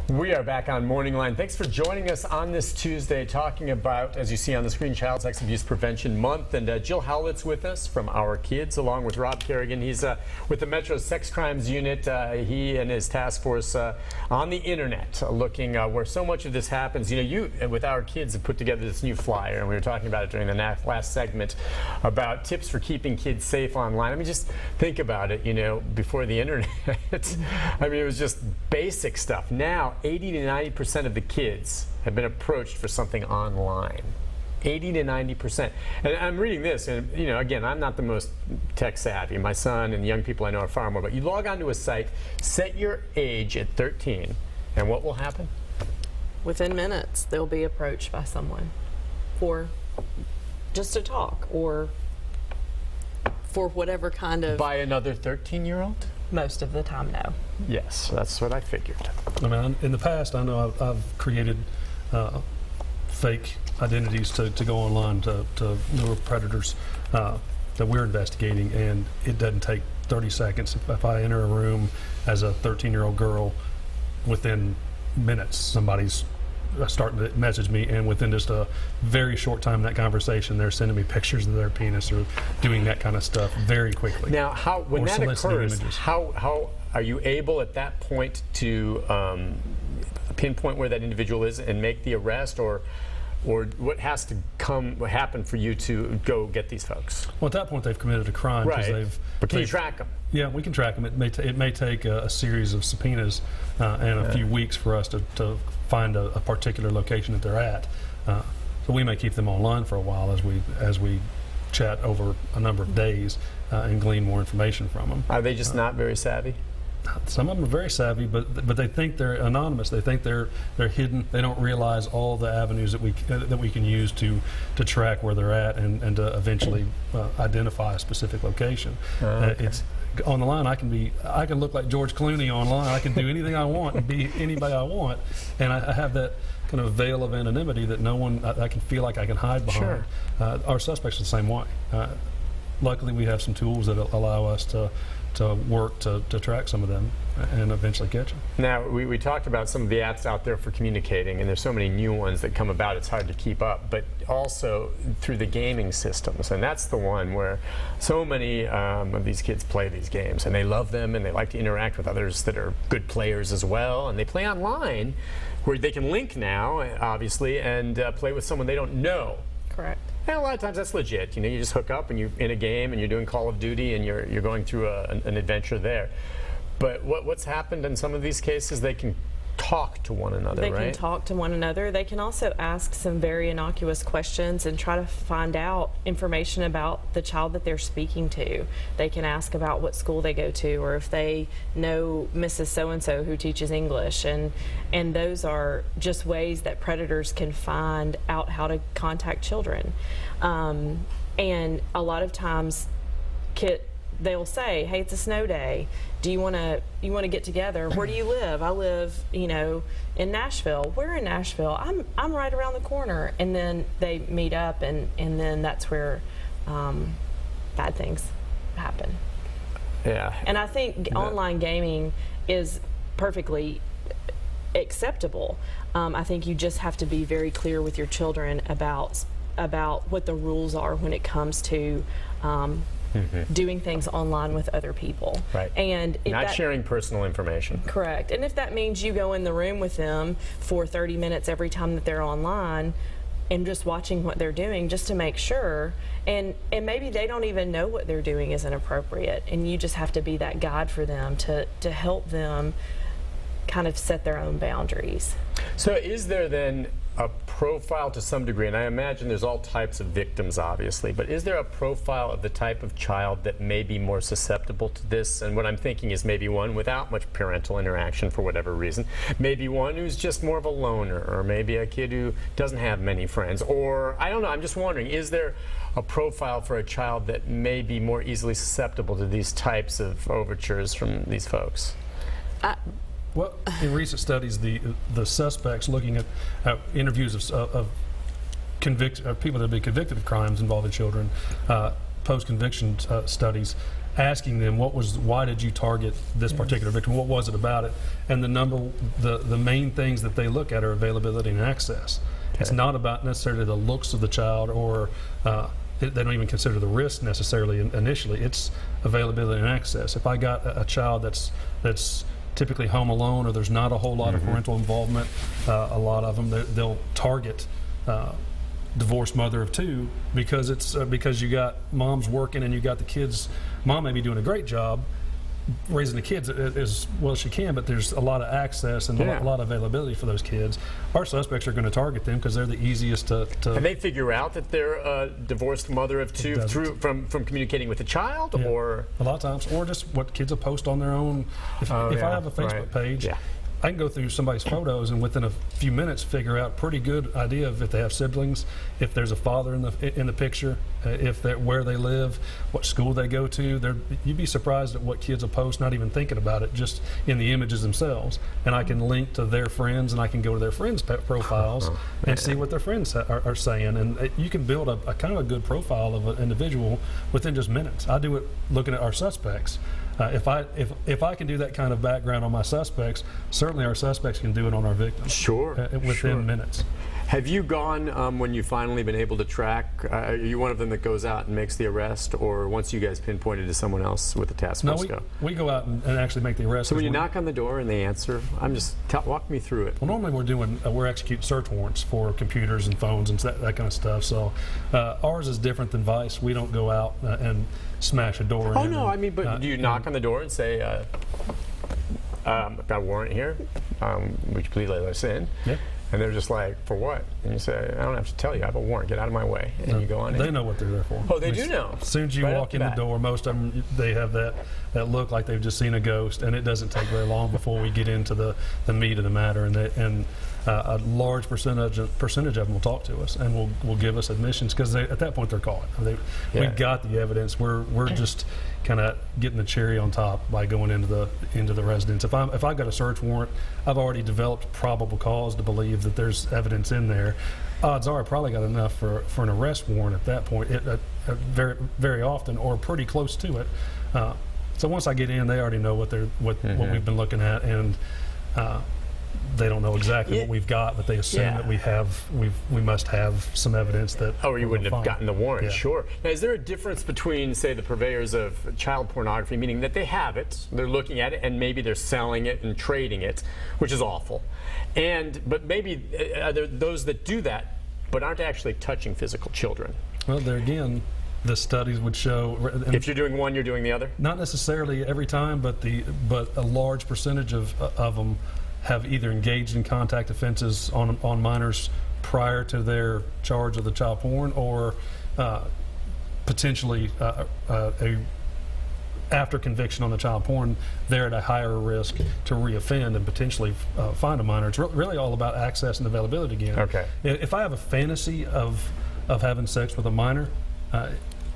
We are back on Morning Line. Thanks for joining us on this Tuesday, talking about, as you see on the screen, Child Sex Abuse Prevention Month. And Jill Howlett's with us from Our Kids, along with Rob Kerrigan. He's with the Metro Sex Crimes Unit. He and his task force on the internet, looking where so much of this happens. You know, you with Our Kids have put together this new flyer, and we were talking about it during the last segment about tips for keeping kids safe online. I mean, just think about it, you know, before the internet. I mean, it was just basic stuff. Now, 80 to 90% of the kids have been approached for something online. 80 to 90%. And I'm reading this, and you know, again, I'm not the most tech savvy. My son and the young people I know are far more. But you log onto a site, set your age at 13, and what will happen? Within minutes, they'll be approached by someone for just to talk or for whatever kind of. By another 13-year-old? Most of the time, no. Yes, that's what I figured. I mean, in the past, I know I've created fake identities to go online to lure predators that we're investigating, and it doesn't take 30 seconds. If I enter a room as a 13-year-old girl, within minutes, somebody's starting to message me, and within just a very short time in that conversation, they're sending me pictures of their penis or doing that kind of stuff very quickly. Now, when that occurs, how are you able at that point to pinpoint where that individual is and make the arrest, or what has to happen for you to go get these folks? Well, at that point, they've committed a crime. Right. But can you track them? Yeah, we can track them. It may take a series of subpoenas and a few weeks for us to find a particular location that they're at. So we may keep them online for a while as we chat over a number of days and glean more information from them. Are they just not very savvy? Some of them are very savvy, but they think they're anonymous. They think they're hidden. They don't realize all the avenues that we can use to track where they're at and to eventually identify a specific location. Okay. It's on the line. I can look like George Clooney online. I can do anything I want and be anybody I want, and I have that kind of veil of anonymity that no one I can feel like I can hide behind. Sure. Our suspects are the same way. Luckily, we have some tools that allow us to work to track some of them and eventually catch them. Now, we talked about some of the apps out there for communicating, and there's so many new ones that come about, it's hard to keep up, but also through the gaming systems, and that's the one where so many of these kids play these games, and they love them, and they like to interact with others that are good players as well, and they play online where they can link now, obviously, and play with someone they don't know. Correct. And a lot of times that's legit. You know, you just hook up and you're in a game and you're doing Call of Duty and you're going through an adventure there. But what's happened in some of these cases, they can talk to one another, They right? can talk to one another. They can also ask some very innocuous questions and try to find out information about the child that they're speaking to. They can ask about what school they go to, or if they know Mrs. So-and-so who teaches English. And those are just ways that predators can find out how to contact children. And a lot of times they'll say, hey, it's a snow day. Do you want to get together? Where do you live? I live, you know, in Nashville. We're in Nashville. I'm right around the corner. And then they meet up, and then that's where bad things happen. Yeah. And I think online gaming is perfectly acceptable. I think you just have to be very clear with your children about what the rules are when it comes to doing things online with other people. Right. And not sharing personal information. Correct. And if that means you go in the room with them for 30 minutes every time that they're online and just watching what they're doing just to make sure, and maybe they don't even know what they're doing is inappropriate, and you just have to be that guide for them to help them kind of set their own boundaries. So is there then a profile to some degree, and I imagine there's all types of victims obviously, but is there a profile of the type of child that may be more susceptible to this? And what I'm thinking is maybe one without much parental interaction for whatever reason, maybe one who's just more of a loner, or maybe a kid who doesn't have many friends, or I don't know, I'm just wondering, is there a profile for a child that may be more easily susceptible to these types of overtures from these folks? Well, in recent studies, the suspects looking at interviews of people that have been convicted of crimes involving children, post-conviction studies, asking them why did you target this particular victim? What was it about it? And the main things that they look at are availability and access. Okay. It's not about necessarily the looks of the child, or they don't even consider the risk necessarily initially. It's availability and access. If I got a child that's typically home alone, or there's not a whole lot of parental involvement, a lot of them they'll target divorced mother of two, because it's because you got mom's working and you got the kids. Mom may be doing a great job raising the kids as well as she can, but there's a lot of access and a lot of availability for those kids. Our suspects are going to target them because they're the easiest to. And they figure out that they're a divorced mother of two from communicating with the child, or a lot of times, or just what kids will post on their own. If I have a Facebook page, I can go through somebody's photos and within a few minutes figure out pretty good idea of if they have siblings, if there's a father in the picture, if they're where they live, what school they go to. You'd be surprised at what kids will post, not even thinking about it, just in the images themselves. And I can link to their friends, and I can go to their friends' profiles and see what their friends are saying. And you can build a kind of a good profile of an individual within just minutes. I do it looking at our suspects. If I can do that kind of background on my suspects, certainly our suspects can do it on our victims. Sure. Within minutes. Have you gone when you've finally been able to track? Are you one of them that goes out and makes the arrest, or once you guys pinpointed to someone else with the task force? No, we go out and actually make the arrest. So when you knock on the door and they answer, walk me through it. Well, normally we're executing search warrants for computers and phones and that kind of stuff. So ours is different than Vice. We don't go out and smash a door in. Oh no, but do you knock on the door and say, "I've got a warrant here. Would you please let us in?" Yeah. And they're just like, "For what?" And you say, "I don't have to tell you. I have a warrant. Get out of my way." And you go on in. They know what they're there for. Oh, they do know. As soon as you walk in the door, most of them, they have that look like they've just seen a ghost, and it doesn't take very long before we get into the meat of the matter, and a large percentage of them will talk to us and will give us admissions, because at that point they're caught. We've got the evidence. We're just kind of getting the cherry on top by going into the residence. If I got a search warrant, I've already developed probable cause to believe that there's evidence in there. Odds are I probably got enough for an arrest warrant at that point, very very often, or pretty close to it. So once I get in, they already know what we've been looking at, and they don't know exactly what we've got, but they assume that we must have some evidence that. Oh, or you wouldn't have gotten the warrant. Yeah. Sure. Now, is there a difference between, say, the purveyors of child pornography, meaning that they have it, they're looking at it, and maybe they're selling it and trading it, which is awful, but maybe are there those that do that but aren't actually touching physical children? Well, there again, the studies would show. If you're doing one, you're doing the other? Not necessarily every time, but a large percentage of them have either engaged in contact offenses on minors prior to their charge of the child porn, or potentially after conviction on the child porn, they're at a higher risk to reoffend and potentially find a minor. It's really all about access and availability again. Okay. If I have a fantasy of having sex with a minor,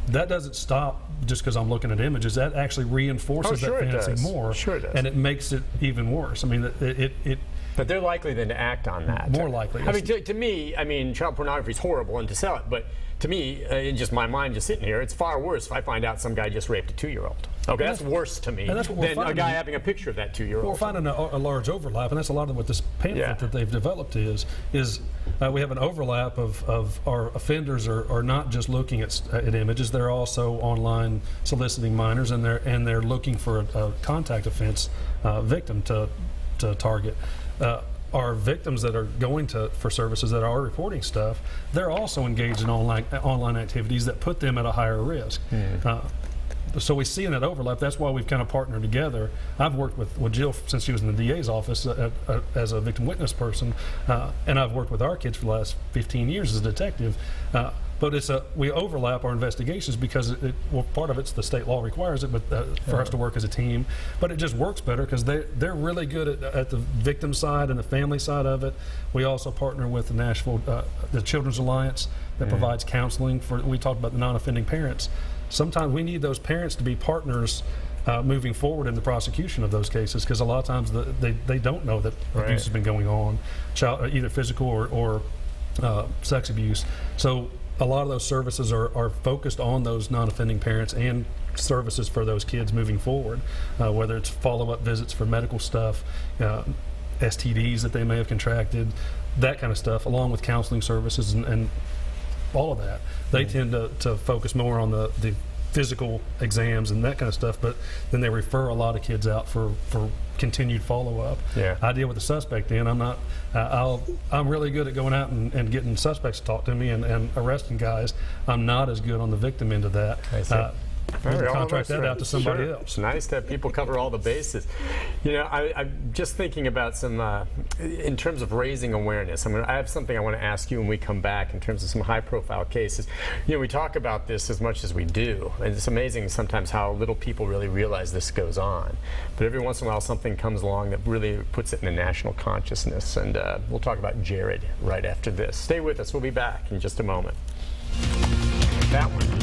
that doesn't stop just because I'm looking at images. That actually reinforces that fantasy more. Sure it does. And it makes it even worse. I mean, it but they're likely then to act on that. More likely. I mean, to me, child pornography is horrible and to sell it, but to me, in just my mind, just sitting here, it's far worse if I find out some guy just raped a 2-year-old. Okay, that's worse to me than a guy having a picture of that 2-year-old. We're finding a large overlap, and that's a lot of what this pamphlet that they've developed is we have an overlap of our offenders are not just looking at images; they're also online soliciting minors, and they're looking for a contact offense victim to target. Our victims that are going for services that are reporting stuff, they're also engaged in online activities that put them at a higher risk. So we see in that overlap. That's why we've kind of partnered together. I've worked with Jill since she was in the DA's office as a victim witness person, and I've worked with our kids for the last 15 years as a detective. But we overlap our investigations because part of it's the state law requires it, but for us to work as a team. But it just works better because they're really good at the victim side and the family side of it. We also partner with the Nashville the Children's Alliance that provides counseling for. We talked about the non-offending parents. Sometimes we need those parents to be partners moving forward in the prosecution of those cases, because a lot of times they don't know that abuse has been going on, either physical or sex abuse. So a lot of those services are focused on those non-offending parents and services for those kids moving forward, whether it's follow-up visits for medical stuff, STDs that they may have contracted, that kind of stuff, along with counseling services and all of that. They tend to focus more on the physical exams and that kind of stuff, but then they refer a lot of kids out for continued follow-up. Yeah. I deal with the suspect end. I'm really good at going out and getting suspects to talk to me and arresting guys. I'm not as good on the victim end of that. I see. We All can right, contract that out to somebody Sure. else. It's nice to have people cover all the bases. You know, I'm just thinking about some, in terms of raising awareness. I have something I want to ask you when we come back in terms of some high-profile cases. You know, we talk about this as much as we do, and it's amazing sometimes how little people really realize this goes on. But every once in a while, something comes along that really puts it in the national consciousness, and we'll talk about Jared right after this. Stay with us. We'll be back in just a moment. That one.